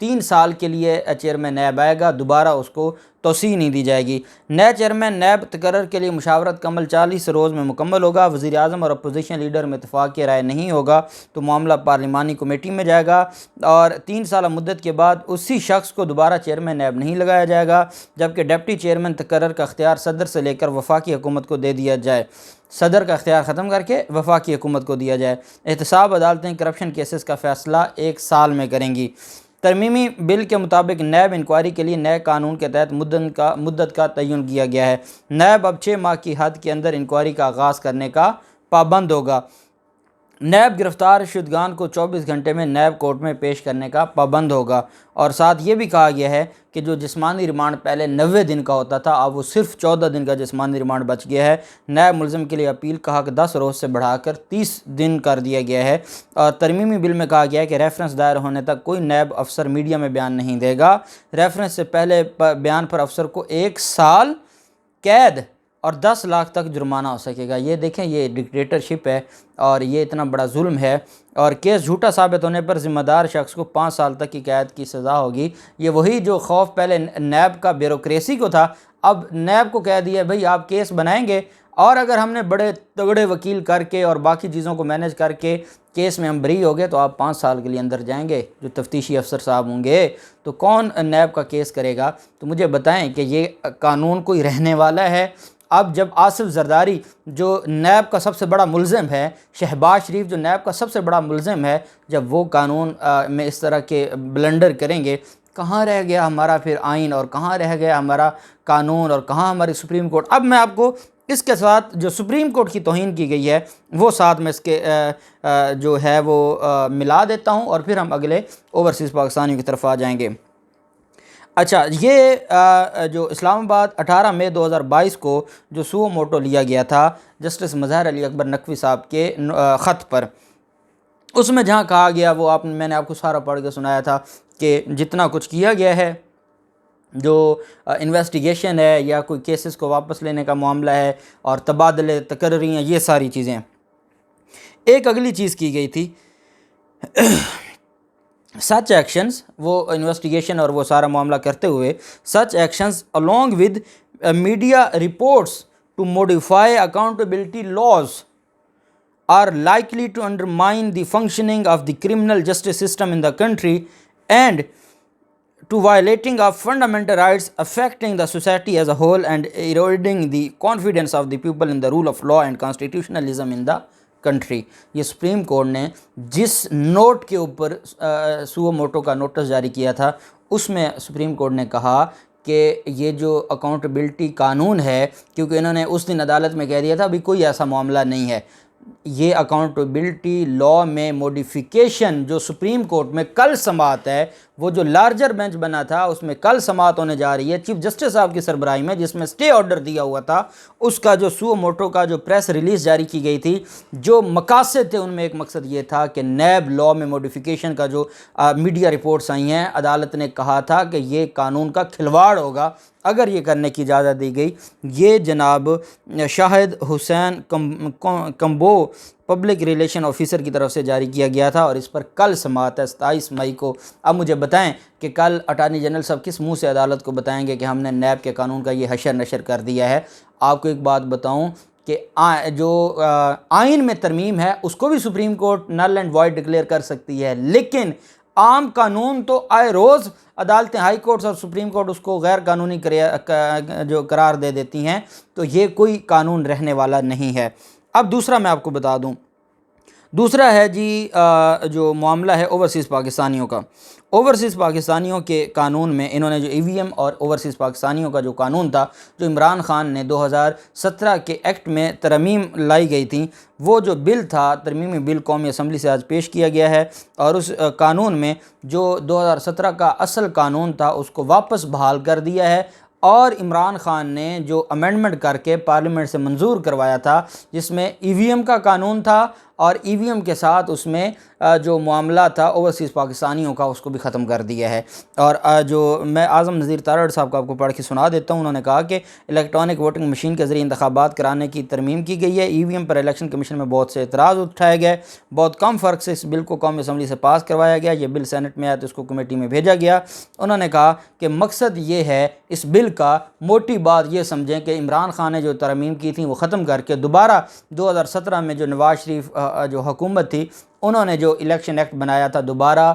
3 سال کے لیے چیئرمین نیب آئے گا، دوبارہ اس کو توسیع نہیں دی جائے گی۔ نئے چیئرمین نیب تقرر کے لیے مشاورت کا عمل 40 روز میں مکمل ہوگا۔ وزیر اعظم اور اپوزیشن لیڈر میں اتفاق رائے نہیں ہوگا تو معاملہ پارلیمانی کمیٹی میں جائے گا، اور 3 سالہ مدت کے بعد اسی شخص کو دوبارہ چیئرمین نیب نہیں لگایا جائے گا، جبکہ ڈپٹی چیئرمین تقرر کا اختیار صدر سے لے کر وفاقی حکومت کو دے دیا جائے۔ صدر کا اختیار ختم کر کے وفاقی حکومت کو دیا جائے۔ احتساب عدالتیں کرپشن کیسز کا فیصلہ 1 سال میں کریں گی۔ ترمیمی بل کے مطابق نیب انکوائری کے لیے نئے قانون کے تحت مدت کا تعین کیا گیا ہے۔ نیب اب 6 ماہ کی حد کے اندر انکوائری کا آغاز کرنے کا پابند ہوگا۔ نیب گرفتار شدگان کو 24 گھنٹے میں نیب کورٹ میں پیش کرنے کا پابند ہوگا، اور ساتھ یہ بھی کہا گیا ہے کہ جو جسمانی ریمانڈ پہلے 90 دن کا ہوتا تھا اب وہ صرف 14 دن کا جسمانی ریمانڈ بچ گیا ہے۔ نیب ملزم کے لیے اپیل کا حق 10 روز سے بڑھا کر 30 دن کر دیا گیا ہے، اور ترمیمی بل میں کہا گیا ہے کہ ریفرنس دائر ہونے تک کوئی نیب افسر میڈیا میں بیان نہیں دے گا۔ ریفرنس سے پہلے بیان پر افسر کو 1 سال قید اور 10 لاکھ تک جرمانہ ہو سکے گا۔ یہ دیکھیں، یہ ڈکٹیٹرشپ ہے اور یہ اتنا بڑا ظلم ہے، اور کیس جھوٹا ثابت ہونے پر ذمہ دار شخص کو 5 سال تک کی قید کی سزا ہوگی۔ یہ وہی جو خوف پہلے نیب کا بیوروکریسی کو تھا، اب نیب کو کہہ دیا بھئی آپ کیس بنائیں گے، اور اگر ہم نے بڑے تگڑے وکیل کر کے اور باقی چیزوں کو مینیج کر کے کیس میں ہم بری ہو گئے تو آپ 5 سال کے لیے اندر جائیں گے۔ جو تفتیشی افسر صاحب ہوں گے تو کون نیب کا کیس کرے گا؟ تو مجھے بتائیں کہ یہ قانون کوئی رہنے والا ہے؟ اب جب آصف زرداری جو نیب کا سب سے بڑا ملزم ہے، شہباز شریف جو نیب کا سب سے بڑا ملزم ہے، جب وہ قانون میں اس طرح کے بلنڈر کریں گے، کہاں رہ گیا ہمارا پھر آئین، اور کہاں رہ گیا ہمارا قانون، اور کہاں ہماری سپریم کورٹ؟ اب میں آپ کو اس کے ساتھ جو سپریم کورٹ کی توہین کی گئی ہے وہ ساتھ میں اس کے جو ہے وہ ملا دیتا ہوں، اور پھر ہم اگلے اوورسیز پاکستانیوں کی طرف آ جائیں گے۔ اچھا، یہ جو اسلام آباد 18 مئی 2022 کو جو سو موٹو لیا گیا تھا جسٹس مظہر علی اکبر نقوی صاحب کے خط پر، اس میں جہاں کہا گیا وہ میں نے آپ کو سارا پڑھ کے سنایا تھا کہ جتنا کچھ کیا گیا ہے، جو انویسٹیگیشن ہے یا کوئی کیسز کو واپس لینے کا معاملہ ہے اور تبادلے تقرری ہیں، یہ ساری چیزیں۔ ایک اگلی چیز کی گئی تھی، سچ ایکشنز، وہ انویسٹیگیشن اور وہ سارا معاملہ کرتے ہوئے، سچ actions along with media reports to modify accountability laws are likely to undermine the functioning of the criminal justice system in the country and to violating of fundamental rights, affecting the society as a whole and eroding the confidence of the people in the rule of law and constitutionalism in the country. یہ supreme court نے جس note کے اوپر سو motto کا notice جاری کیا تھا، اس میں سپریم کورٹ نے کہا کہ یہ جو اکاؤنٹیبلٹی قانون ہے، کیونکہ انہوں نے اس دن عدالت میں کہہ دیا تھا بھی کوئی ایسا معاملہ نہیں ہے، یہ اکاؤنٹیبلٹی لاء میں موڈیفیکیشن جو سپریم کورٹ میں کل سماعت ہے، وہ جو لارجر بینچ بنا تھا اس میں کل سماعت ہونے جا رہی ہے چیف جسٹس صاحب کی سربراہی میں، جس میں سٹے آرڈر دیا ہوا تھا، اس کا جو سو موٹو کا جو پریس ریلیز جاری کی گئی تھی، جو مقاصد تھے ان میں ایک مقصد یہ تھا کہ نیب لاء میں موڈیفیکیشن کا جو میڈیا رپورٹس آئی ہیں، عدالت نے کہا تھا کہ یہ قانون کا کھلواڑ ہوگا اگر یہ کرنے کی اجازت دی گئی۔ یہ جناب شاہد حسین کمبو پبلک ریلیشن آفیسر کی طرف سے جاری کیا گیا تھا، اور اس پر کل سماعت ہے 27 مئی کو۔ اب مجھے بتائیں کہ کل اٹارنی جنرل صاحب کس منہ سے عدالت کو بتائیں گے کہ ہم نے نیب کے قانون کا یہ حشر نشر کر دیا ہے؟ آپ کو ایک بات بتاؤں کہ جو آئین میں ترمیم ہے اس کو بھی supreme court null and void declare کر سکتی ہے، لیکن عام قانون تو آئے روز عدالتیں، ہائی کورٹس اور سپریم کورٹ اس کو غیر قانونی جو قرار دے دیتی ہیں، تو یہ کوئی قانون رہنے والا نہیں ہے۔ اب دوسرا میں آپ کو بتا دوں، دوسرا ہے جی جو معاملہ ہے اوورسیز پاکستانیوں کا۔ اوورسیز پاکستانیوں کے قانون میں انہوں نے جو ای وی ایم اور اوورسیز پاکستانیوں کا جو قانون تھا، جو عمران خان نے 2017 کے ایکٹ میں ترمیم لائی گئی تھیں، وہ جو بل تھا، ترمیمی بل قومی اسمبلی سے آج پیش کیا گیا ہے، اور اس قانون میں جو 2017 کا اصل قانون تھا اس کو واپس بحال کر دیا ہے، اور عمران خان نے جو امینڈمنٹ کر کے پارلیمنٹ سے منظور کروایا تھا، جس میں ای وی ایم کا قانون تھا اور ای وی ایم کے ساتھ اس میں جو معاملہ تھا اوورسیز پاکستانیوں کا اس کو بھی ختم کر دیا ہے۔ اور جو میں اعظم نذیر تارڑ صاحب کو آپ کو پڑھ کے سنا دیتا ہوں، انہوں نے کہا کہ الیکٹرانک ووٹنگ مشین کے ذریعے انتخابات کرانے کی ترمیم کی گئی ہے۔ ای وی ایم پر الیکشن کمیشن میں بہت سے اعتراض اٹھائے گئے، بہت کم فرق سے اس بل کو قومی اسمبلی سے پاس کروایا گیا۔ یہ بل سینٹ میں آیا تو اس کو کمیٹی میں بھیجا گیا۔ انہوں نے کہا کہ مقصد یہ ہے اس بل کا، موٹی بات یہ سمجھیں کہ عمران خان نے جو ترمیم کی تھیں وہ ختم کر کے دوبارہ 2017 میں جو نواز شریف جو حکومت تھی انہوں نے جو الیکشن ایکٹ بنایا تھا، دوبارہ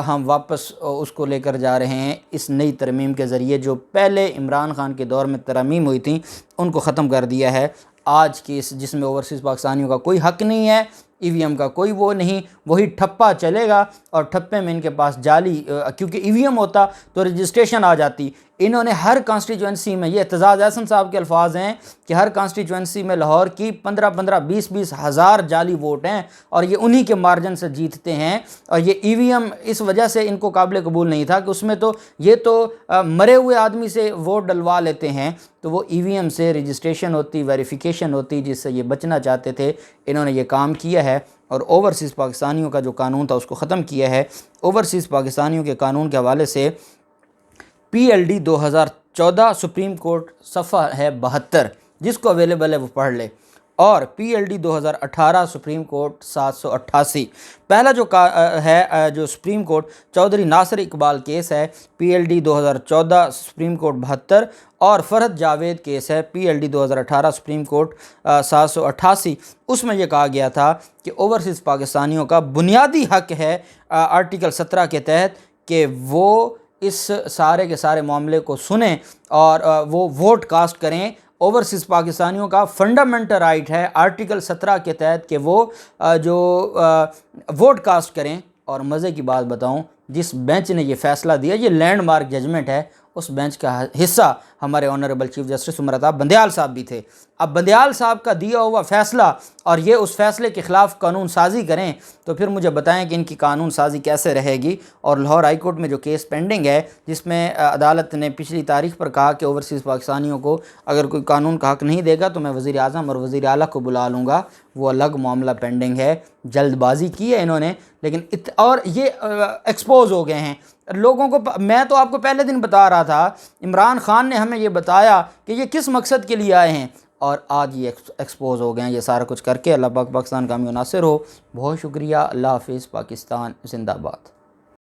ہم واپس اس کو لے کر جا رہے ہیں اس نئی ترمیم کے ذریعے۔ جو پہلے عمران خان کے دور میں ترمیم ہوئی تھیں ان کو ختم کر دیا ہے۔ آج کی جس میں اوورسیز پاکستانیوں کا کوئی حق نہیں ہے، ای وی ایم کا کوئی وہ نہیں، وہی ٹھپا چلے گا، اور ٹھپے میں ان کے پاس جعلی، کیونکہ ای وی ایم ہوتا تو رجسٹریشن آ جاتی۔ انہوں نے ہر کانسٹیچوئنسی میں، یہ اعتزاز احسن صاحب کے الفاظ ہیں کہ ہر کانسٹیچوئنسی میں لاہور کی 15-20 ہزار جعلی ووٹ ہیں، اور یہ انہی کے مارجن سے جیتتے ہیں۔ اور یہ ای وی ایم اس وجہ سے ان کو قابل قبول نہیں تھا کہ اس میں تو یہ تو مرے ہوئے آدمی سے ووٹ ڈلوا لیتے ہیں، تو وہ ای وی ایم سے رجسٹریشن ہوتی، ویریفیکیشن ہوتی، جس سے یہ بچنا چاہتے تھے۔ انہوں نے یہ کام کیا ہے اور اوورسیز پاکستانیوں کا جو قانون تھا اس کو ختم کیا ہے۔ اوورسیز پاکستانیوں کے قانون کے حوالے سے P L D 2014 supreme court صفحہ ہے 72، جس کو اویلیبل ہے وہ پڑھ لے، اور P L D 2018 supreme court 788۔ پہلا جو ہے جو سپریم کورٹ چودھری ناصر اقبال کیس ہے، P L D 2014 supreme court 72، اور فرحت جاوید کیس ہے P L D 2018 supreme court 788۔ اس میں یہ کہا گیا تھا کہ اوورسیز پاکستانیوں کا بنیادی حق ہے آرٹیکل 17 کے تحت کہ وہ اس سارے کے سارے معاملے کو سنیں اور وہ ووٹ کاسٹ کریں۔ اوورسیز پاکستانیوں کا فنڈامنٹل رائٹ ہے آرٹیکل 17 کے تحت کہ وہ جو ووٹ کاسٹ کریں۔ اور مزے کی بات بتاؤں، جس بینچ نے یہ فیصلہ دیا، یہ لینڈ مارک ججمنٹ ہے، اس بینچ کا حصہ ہمارے honourable chief justice Umar Ata Bandial صاحب بھی تھے۔ اب بندیال صاحب کا دیا ہوا فیصلہ اور یہ اس فیصلے کے خلاف قانون سازی کریں تو پھر مجھے بتائیں کہ ان کی قانون سازی کیسے رہے گی۔ اور لاہور ہائی کورٹ میں جو کیس پینڈنگ ہے، جس میں عدالت نے پچھلی تاریخ پر کہا کہ اوورسیز پاکستانیوں کو اگر کوئی قانون کا حق نہیں دے گا تو میں وزیر اعظم اور وزیر اعلیٰ کو بلا لوں گا، وہ الگ معاملہ پینڈنگ ہے۔ جلد بازی کی ہے انہوں نے، لیکن اور یہ ایکسپوز ہو گئے ہیں لوگوں کو۔ میں تو آپ کو پہلے دن بتا رہا تھا، عمران خان نے ہمیں یہ بتایا کہ یہ کس مقصد کے لیے آئے ہیں، اور آج یہ ایکسپوز ہو گئے ہیں یہ سارا کچھ کر کے۔ اللہ پاک پاکستان کامیاب ناصر ہو۔ بہت شکریہ۔ اللہ حافظ۔ پاکستان زندہ باد۔